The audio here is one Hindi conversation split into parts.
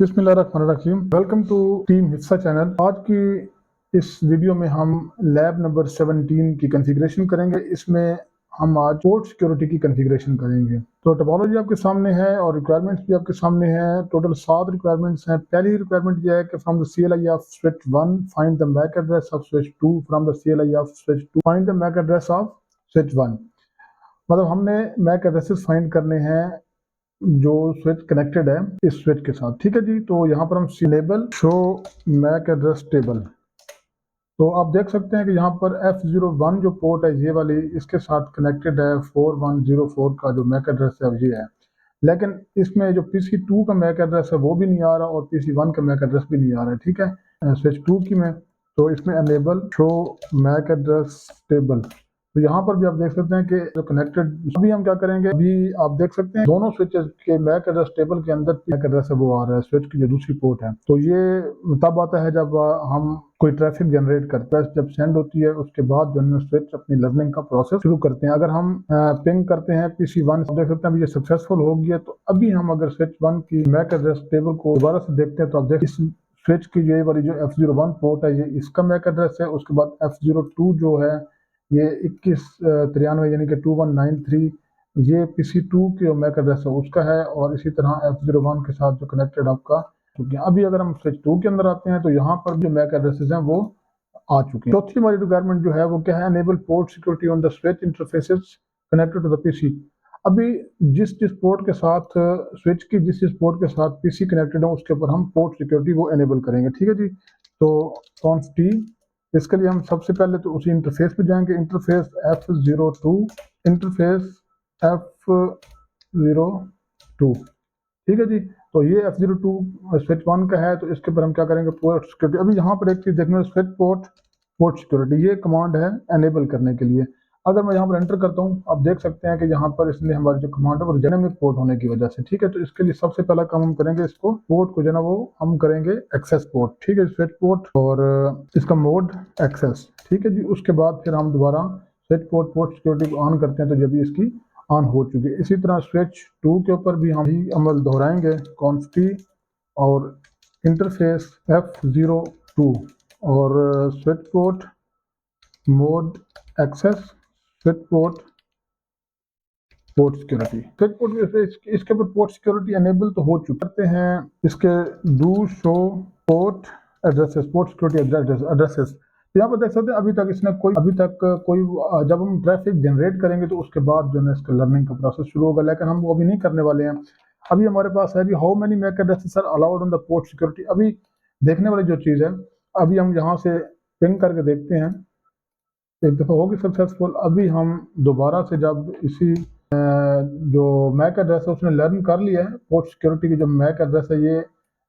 बिस्मिल्लाहिर्रहमानिर्रहीम। वेलकम टू टीम हिस्सा चैनल। आज की इस वीडियो में हम लैब नंबर 17 की कॉन्फ़िगरेशन करेंगे। इसमें हम आज पोर्ट सिक्योरिटी की कॉन्फ़िगरेशन करेंगे। तो टोपोलॉजी आपके सामने है और रिक्वायरमेंट्स भी आपके सामने है। टोटल 7 रिक्वायरमेंट्स हैं। पहली रिक्वायरमेंट यह है कि from the CLI of switch 1 find the MAC address of switch 2, from the CLI of switch 2 find the MAC address of switch 1। मतलब हमने मैक एड्रेसेस फाइंड करने हैं जो स्विच कनेक्टेड है इस स्विच के साथ। ठीक है जी। तो यहाँ पर हम label show MAC address table, तो आप देख सकते हैं कि यहाँ पर F01 जो पोर्ट है ये वाली इसके साथ कनेक्टेड है। 4104 का जो मैक एड्रेस है ये है, लेकिन इसमें जो PC2 का मैक एड्रेस है वो भी नहीं आ रहा और PC1 का मैक एड्रेस भी नहीं आ रहा है। ठीक है, स्विच 2 की में तो इसमें enable show MAC address table, तो यहाँ पर भी आप देख सकते हैं कि जो कनेक्टेड, अभी हम क्या करेंगे, अभी आप देख सकते हैं दोनों स्विचेस के मैक एड्रेस टेबल के अंदर मैक एड्रेस है वो आ रहा है स्विच की जो दूसरी पोर्ट है। तो ये तब आता है जब हम कोई ट्रैफिक जनरेट करते हैं, जब सेंड होती है उसके बाद जो है स्विच अपनी लर्निंग का प्रोसेस शुरू करते हैं। अगर हम पिंग करते हैं PC1, देख सकते हैं अभी ये सक्सेसफुल हो गया। तो अभी हम अगर स्विच 1 की मैक एड्रेस टेबल को दोबारा से देखते हैं तो आप देख इस स्विच की ये वाली जो F01 पोर्ट है ये इसका मैक एड्रेस है। उसके बाद F02 जो है ये 2193 यानी कि 2193 ये PC2 की जो मैक एड्रेस है उसका है। और इसी तरह F01 के साथ जो कनेक्टेड आपका चुके हैं। अभी अगर हम स्विच 2 के अंदर आते हैं तो यहाँ पर जो मैक एड्रेसेस हैं वो आ चुके हैं। चौथी हमारी रिक्वायरमेंट जो है वो क्या है, enable port security on the switch interfaces connected to the PC। अभी जिस जिस पोर्ट के साथ स्विच की जिस जिस पोर्ट के साथ PC कनेक्टेड है उसके ऊपर हम पोर्ट सिक्योरिटी वो एनेबल करेंगे। ठीक है जी। तो कॉन्फ टी, इसके लिए हम सबसे पहले तो उसी इंटरफेस पे जाएंगे। Interface F02, interface F02। ठीक है जी। तो ये F02 स्विच 1 का है। तो इसके ऊपर हम क्या करेंगे, पोर्ट सिक्योरिटी। अभी यहाँ पर एक चीज देखना, स्विच पोर्ट सिक्योरिटी ये कमांड है एनेबल करने के लिए। अगर मैं यहाँ पर एंटर करता हूँ आप देख सकते हैं कि यहाँ पर इसने हमारी जो कमांड है वो डायनामिक पोर्ट होने की वजह से। ठीक है, तो इसके लिए सबसे पहला काम हम करेंगे, इसको पोर्ट को जो है ना वो हम करेंगे एक्सेस पोर्ट। ठीक है, स्विच पोर्ट और इसका मोड एक्सेस। ठीक है जी। उसके बाद फिर हम दोबारा स्विच पोर्ट सिक्योरिटी को ऑन करते हैं तो जब भी इसकी ऑन हो चुकी है। इसी तरह स्विच 2 के ऊपर भी हम ही अमल दोहराएंगे, कॉन्फी और इंटरफेस F02 और switch port mode access switch port security. Switch port इसके ऊपर पोर्ट सिक्योरिटी एनेबल तो हो चुके हैं। इसके do show port addresses, port security addresses. यहाँ पर देख सकते हैं अभी तक इसने अभी तक कोई जब हम ट्रैफिक जनरेट करेंगे तो उसके बाद जो है इसका लर्निंग का प्रोसेस शुरू होगा, लेकिन हम वो अभी नहीं करने वाले हैं। अभी हमारे पास है जी how many MAC addresses are allowed on the port security. अभी देखने वाली जो चीज़ है, अभी हम यहाँ से पिंग करके देखते हैं, एक दफ़ा होगी सक्सेसफुल। अभी हम दोबारा से जब इसी जो मैक एड्रेस है उसने लर्न कर लिया है पोर्ट सिक्योरिटी की जो मैक एड्रेस है ये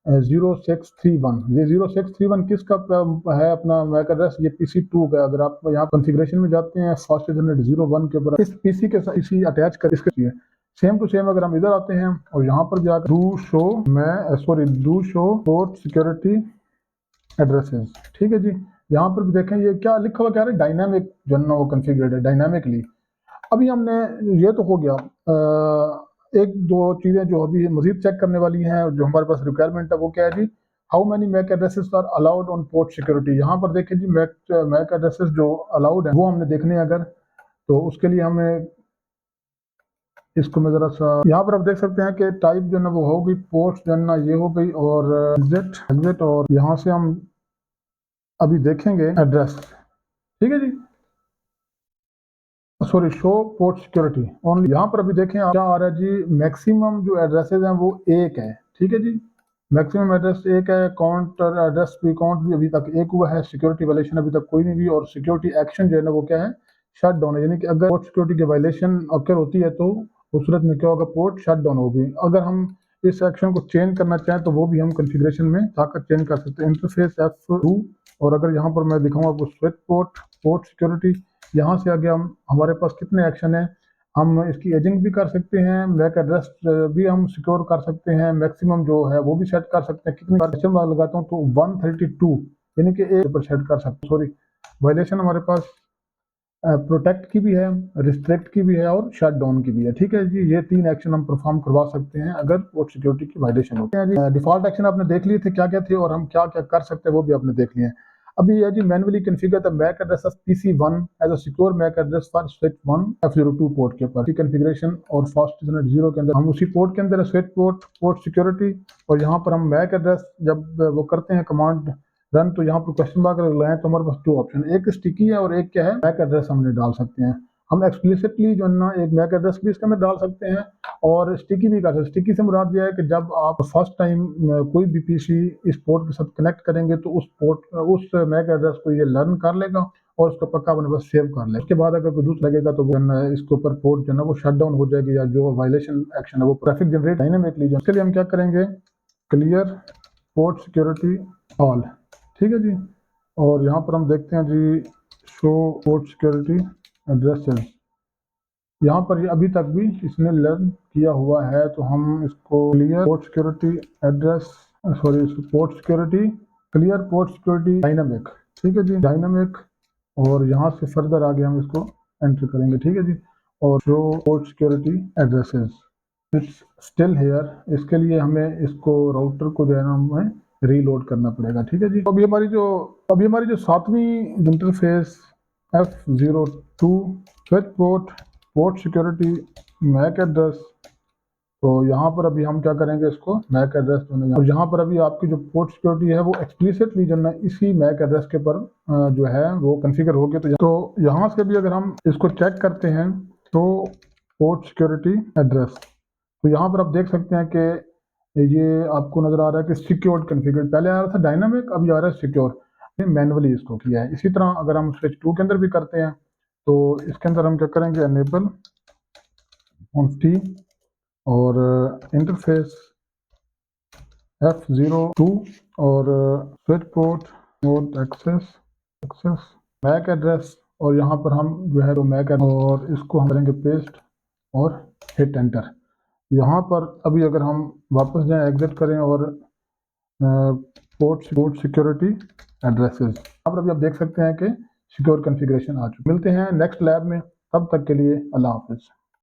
0631, ये 0631 किसका है अपना मैक एड्रेस, ये PC2 का। अगर आप यहाँ कॉन्फ़िगरेशन में जाते हैं फास्ट जनरेट 01 के ऊपर इस PC के साथ इसी अटैच कर इसके सेम टू सेम अगर हम इधर आते हैं और यहाँ पर जाकर do show port security addresses. ठीक है जी। यहाँ पर भी देखें ये क्या लिखा हुआ, क्या है, डायनामिक जो है ना वो कॉन्फ़िगरेटेड है डायनामिकली। अभी हमने ये तो हो गया, एक दो चीज़ें जो अभी मजीद चेक करने वाली हैं जो हमारे पास रिक्वायरमेंट है वो क्या है जी, how many MAC addresses are allowed on port security. यहाँ पर देखें जी मैक एड्रेसेस जो अलाउड है वो हमने देखने हैं। अगर तो उसके लिए हमें इसको मैं ज़रा सा यहाँ पर आप देख सकते हैं कि टाइप जो है ना वो हो गई, पोर्ट जो है ना ये हो गई और एग्जिट और यहाँ से हम अभी देखेंगे एड्रेस। ठीक है जी, sorry show port security only. यहाँ पर अभी देखें क्या आ रहा है जी, मैक्सिमम जो एड्रेसेस हैं वो एक है। ठीक है जी, मैक्सिमम एड्रेस एक है। काउंटर एड्रेस भी काउंट भी अभी तक एक हुआ है। सिक्योरिटी वायलेशन अभी तक कोई नहीं हुई और सिक्योरिटी एक्शन जो है ना वो क्या है, शट डाउन है। यानी कि अगर पोर्ट सिक्योरिटी की वायलेशन अगर होती है तो उस सूरत में क्या होगा, पोर्ट शट डाउन होगी। अगर हम इस एक्शन को चेंज करना चाहें तो वो भी हम कॉन्फ़िगरेशन में जाकर चेंज कर सकते हैं। इंटरफेस F2 और अगर यहाँ पर मैं दिखाऊंगा आपको स्विच पोर्ट सिक्योरिटी, यहाँ से आगे हम हमारे पास कितने एक्शन हैं, हम इसकी एजिंग भी कर सकते हैं, मैक एड्रेस भी हम सिक्योर कर सकते हैं, मैक्सिमम जो है वो भी सेट कर सकते हैं। कितनी वायलेशन मैं लगाता हूँ तो 132 यानी कि एक पर सेट कर सकते हैं। सॉरी वायलेशन हमारे पास प्रोटेक्ट की भी है, रिस्ट्रिक्ट की भी है और शट डाउन की भी है। ठीक है जी, ये 3 एक्शन हम परफॉर्म करवा सकते हैं अगर पोर्ट सिक्योरिटी की वायलेशन होती है जी। डिफॉल्ट एक्शन आपने देख लिए थे क्या क्या थे और हम क्या क्या कर सकते हैं वो भी आपने देख लिए हैं। अभी है जी manually configure the MAC address of PC1 as a secure MAC address for switch 1 F02 port के ऊपर कॉन्फ़िगरेशन और फास्ट इथरनेट 0 के अंदर हम उसी पोर्ट के अंदर स्विच पोर्ट सिक्योरिटी और यहाँ पर हम मैक एड्रेस जब वो करते हैं कमांड रन तो यहाँ पर क्वेश्चन मार्क लगाएं तो हमारे पास 2 ऑप्शन, एक स्टिकी है और एक क्या है मैक एड्रेस हमने डाल सकते हैं। हम एक्सप्लिसिटली जो है ना एक मैक एड्रेस भी इसके अंदर डाल सकते हैं और स्टिकी भी कर सकते हैं। स्टिकी से मुराद यह है कि जब आप फर्स्ट टाइम कोई भी पीसी इस पोर्ट के साथ कनेक्ट करेंगे तो उस मैक एड्रेस को ये लर्न कर लेगा और उसको पक्का अपने पास सेव कर ले। उसके बाद अगर कोई दूसरा लगेगा तो वो इसके ऊपर पोर्ट जो है ना वो शट डाउन हो जाएगी या जो वायलेशन एक्शन है वो ट्रैफिक जनरेट डायनामिकली। इसके लिए हम क्या करेंगे, क्लियर पोर्ट सिक्योरिटी ऑल, ठीक है जी। और यहाँ पर हम देखते हैं जी शो पोर्ट सिक्योरिटी एड्रेसेस, यहाँ पर अभी तक भी इसने लर्न किया हुआ है तो हम इसको clear port security address port security clear port security dynamic, ठीक है जी डायनामिक, और यहाँ से फर्दर आगे हम इसको एंटर करेंगे, ठीक है जी। और show port security addresses it's still here, इसके लिए हमें इसको राउटर को जो है ना हमें रीलोड करना पड़ेगा, ठीक है जी। अभी हमारी जो 7वीं interface F02 switch port security MAC address, तो यहाँ पर अभी हम क्या करेंगे इसको मैक एड्रेस और यहाँ पर अभी आपकी जो पोर्ट सिक्योरिटी है वो एक्सप्लिसिटली जो है इसी मैक एड्रेस के पर जो है वो कॉन्फ़िगर हो गया। तो यहाँ से भी अगर हम इसको चेक करते हैं तो पोर्ट सिक्योरिटी एड्रेस, तो यहाँ पर आप देख सकते हैं कि ये आपको नजर आ रहा है कि सिक्योर्ड कॉन्फ़िगर, पहले आ रहा था डायनामिक अभी आ रहा है सिक्योर, मैनुअली इसको किया है। इसी तरह अगर हम स्विच 2 के अंदर भी करते हैं तो इसके अंदर हम क्या करेंगे एनेबल ऑन और इंटरफेस F02 और switch port access MAC address, और यहाँ पर हम जो है तो मैक और इसको हम करेंगे पेस्ट और हिट एंटर। यहाँ पर अभी अगर हम वापस जाएं एग्जिट करें और पोर्ट सिक्योरिटी एड्रेसेस, यहाँ पर अभी आप देख सकते हैं कि सिक्योर कॉन्फ़िगरेशन आ चुकी। मिलते हैं नेक्स्ट लैब में, तब तक के लिए अल्लाह हाफिज़।